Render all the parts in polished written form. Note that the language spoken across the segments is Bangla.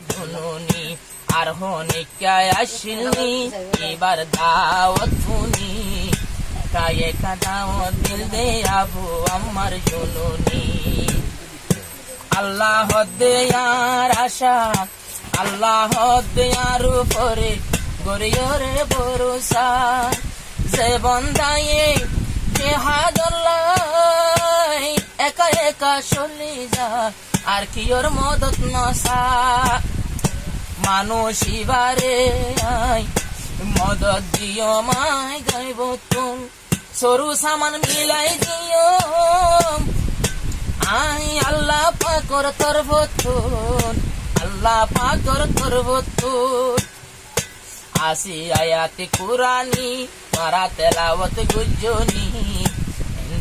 জননী আর হনিকায় আসিলনি এবার দাওয়াত শুনি কায়ে কাদাওয়াত দিল দে আবু আমার জননী আল্লাহ দেয়ার আশা আল্লাহ দেয়ার উপরে গরিয়রে ভরসা যে বন্দায়ে জেহাদুল্লাহ একা একা চলে যা আর কি ওর মদত নসা মানুষ এবারে আই মদত দিও মাই গাইব তুম সরু সামান মিলাই দিও আই আল্লাহ পাকর তরবতুন আল্লাহ পাকর তরবতুন আসি আয়াতে কুরানি মারা তেলাওয়াত গুজনি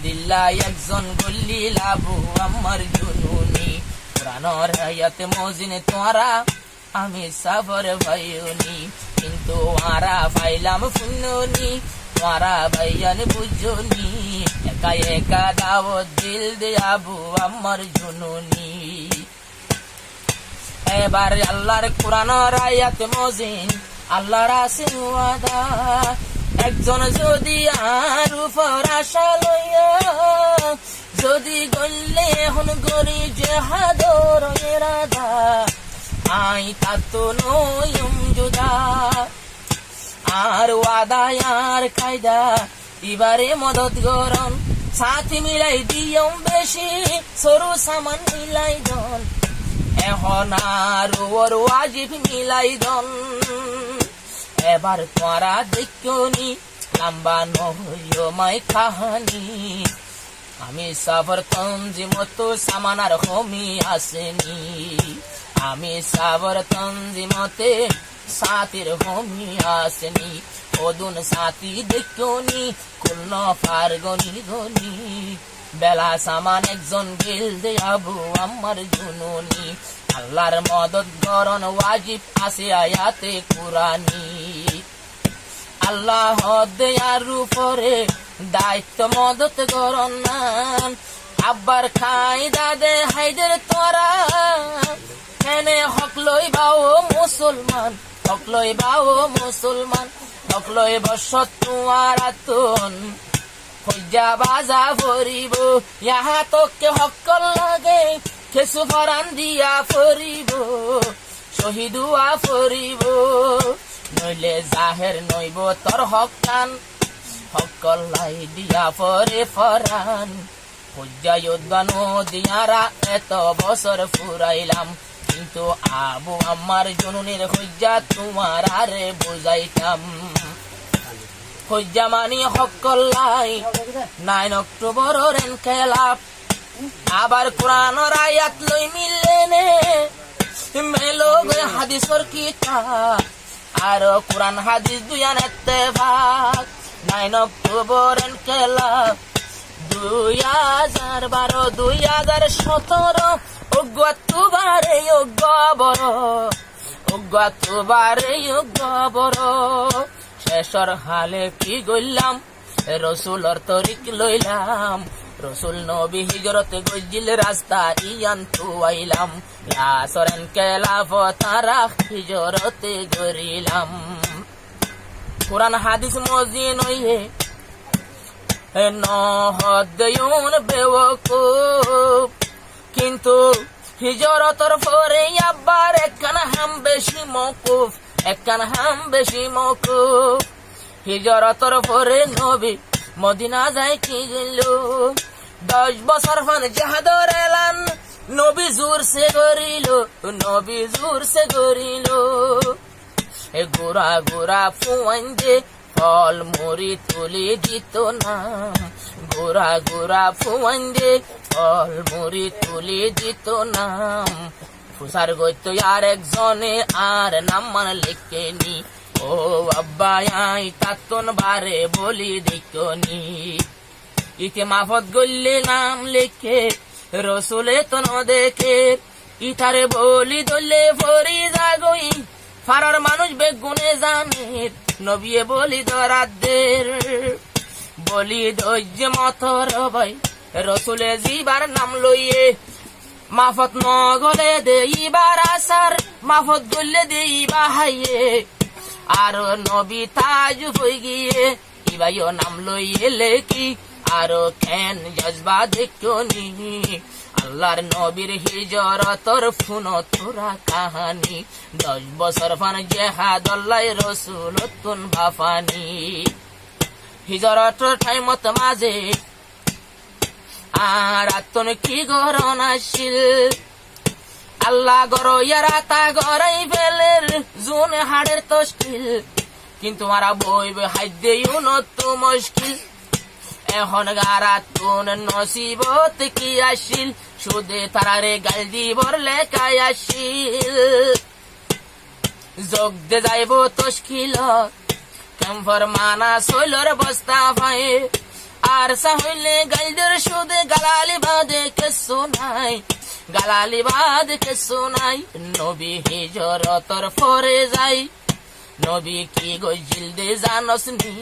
দিল্লা একজন গল্লি লাবু আমার জুনুনি কুরআনের আয়াতে মজিনে তোরা আমি সাবর ভাইউনি কিন্তু আরা ফাইলাম ফুন্নুনি তোরা ভাইয়ান বুঝুনি একা একা দাওয়াত দিল দে আবু আমার জুনুনি এবার আল্লাহর কুরআনের আয়াতে মজিন আল্লাহর আছে ওয়াদা একজন যদি আর উপর আশা লইয়া যদি গল্লে এখন গরি জেহাদর ইরাদা আই তাতো নয়ম জুদা আর ওয়াদা আর কায়দা এবারে মদত গরম সাথী মিলাই দিয়ম বেশি সরু সামান মিলাই দন এখন আর ওর ওয়াজিব মিলাই দন এবার তোরা দেখনি লম্বা নহইও মাই কাহানি আমি সাবর তঞ্জিমত সামানার হমি আসেনি আমি সাবর তঞ্জিমতে সাথীর হমি আসেনি ওদুন সাথী দেখনি কুল্ল ফার গনি গনি বেলা সামান একজন গেল দে আবু আমার জুনুনি আল্লাহর মদত গরন ওয়াজিব আছে আয়াতে কুরানি আল্লাহ দেয়ার উপরে দায়িত্ব মদত গরন নান আব্বার খাই দাদে হাইদের তোরা হেনে হক লই বাও মুসলমান হক লই বাও মুসলমান হক লই বসত তোমার আতুন হজ্জা বাজা ভরিব ইহা তোকে হক লাগে কেসু ফরান দিয়া ফরিব শহীদুয়া ফরিব নইলে জাহের নইব তোর হকান হকলাই দিয়া ফরে ফরান হজ্জা যোদ্ধানো দিয়ারা এত বছর ফুরাইলাম কিন্তু আবু আমার জনুনের হজ্জা তোমার আরে বুঝাইতাম হজ্জা মানি হকলাই 9 অক্টোবর রেন খেলাপ আবার কোরআনের আয়াত লই মিলেনে মেলো হাদিসর কিতাব আর কোরআন হাদিস দুয়ান ইত্তেফাক 9 অক্টোবর ইনকিলাব 2012 2017 অক্টোবরে অক্টোবরে শেষর হালে কি গইলাম রসুলর তরিক লইলাম রসুল নবী হিজরত গজিল রাস্তা ইয়ান তুয়াইলাম ইয়াসরেন কেলাফ তারা হিজরতে গরিলাম কুরআন হাদিস মজিন হইয়ে নহদয়ুন বেওকুফ কিন্তু হিজরতর পরে আবার একখান হাম বেশি মকুফ হিজরতর পরে নবী মদিনা যায় কি গেল 10 বছর ফান জাহাদর এলান নবী জোর সে গরিল এ গোরা গোরা ফুয়াইন্দে ফল মরি তুলি দিত নাম গোরা গোরা ফুয়াইন্দে ফল মরি তুলি দিত নাম ফুসার গইত আর একজনে আর নাম মান লেখেনি ও আব্বা আই তাতন বারে বলি দেখনি ইতে মাফত গল্লে নাম লেখে রসুলে তো দেখে ইতারে বলি দলে ফরি যাগই ফারার মানুষ বেগুনে জানে নবিয়ে বলি দরাদের বলি ধৈর্য মতর ভাই রসুলে জিবার নাম লইয়ে মাফত নগলে দেইবার আসার, মাফত গলে দেইবা হাইয়ে, আর নবী তাজ হই গিয়ে ইবাইও নাম লইয়ে লেকি, আরো কেন জজবা দেখনি আল্লাহর নবীর হিজরতর ফুনো তোরা কাহানি, 10 বছর ফান জেহাদ আল্লাহ রসুল তুন বাফানি। হিজরতর টাইমত মাঝে আর আত্মন কি গরণ আসিল, আল্লাহ গর ইয়ারাতা গরাই ফেলের জুন হাড়ের তস্কিল, কিন্তু মারা বইবে হাইদে উনত মুশকিল, এখন গারাতুন নসিবত কি আসিল, সুদে তারারে গাল দিবর লেখাই আসিল, যোগ দে যাইব তস্কিল কেমফর মানা সইলর বস্তা ভাই, আর সাহলে গালদের সুদে গালালি বাদে কেসো নাই, গালালি বাদ কেসো নাই, নবী হিজরতর ফরে যাই, নবী কি গজিল দে জানসনি,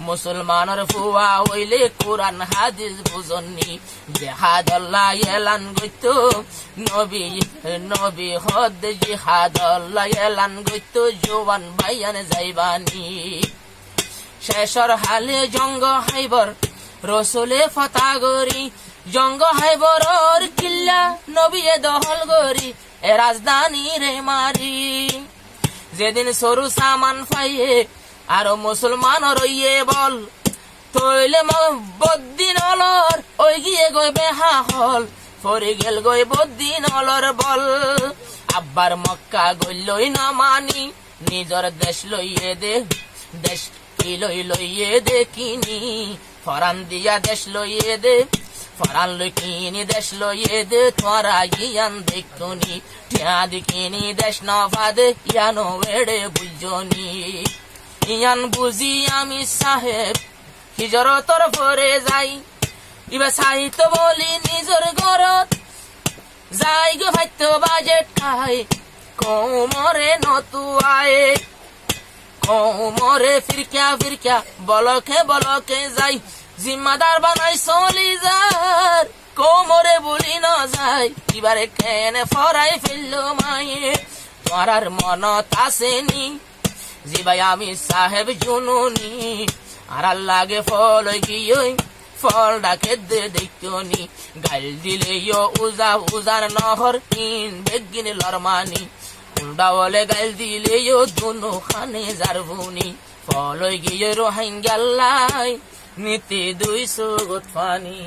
মুসলমানের ফুয়া হইলে কোরআন হাদিস বুঝনি, জিহাদ আল্লাহ এলান গইতো নবী, নবী হদ জিহাদ আল্লাহ এলান গইতো, জওয়ান বাইয়ান যাইবানি, শেষর হালে জঙ্গ হাইবর রসুলে ফতা গরি, জঙ্গ হাইবরর কিল্লা নবী দহল গরি, এ রাজধানী রে মারি, যেদিন সরু সামান ফাইয়ে আর মুসলমান রইয়ে বল, তৈলে বদ্দিন অলর ওই গিয়ে গই বেহা হল, ফরি গেল গই বদ্দিন অলর বল, আব্বার মক্কা গইলই না মানি, নিজর দেশ লইয়ে দে, দেশ কি লইয়ে দে কিনি, ফরান দিয়া দেশ লইয়ে দে, ফরান লই কিনি দেশ লইয়ে দে, তোরা ইয়ান দেখুনি, টিয়া দিকিনি দেশ নভাদে, ইয়ানো এড়ে বুঝনি, ইয়ান বুঝি আমি সাহেব হিজরতর ফরে যাই, ইবা সাহিত্য বলি নিজর ঘরত যাই গো ভাইত বাজেট খাই, কোমরে নতুয়ায়, কোমরে ফিরকিয়া ফিরকিয়া বলকে বলকে যাই, জিম্মাদার বানাই চলি যার কোমরে বলি না যায়, এবারে কেনে ফরাই ফেললো মায়ে, তোমার মনত আসেনি জি ভাই আমি সাহেব জুনুনি, আর লাগে ফল গিয়ে ফল ডাকে দে দেখনি, গাল দিলে উজা উজার নহর তিন বেগিন লরমানি, উল্টা বলে গাল দিলে দুনো খানে জারবুনি, ফল গিয়ে রোহাইঙ্গাল্লাই নিতে 200 পানি।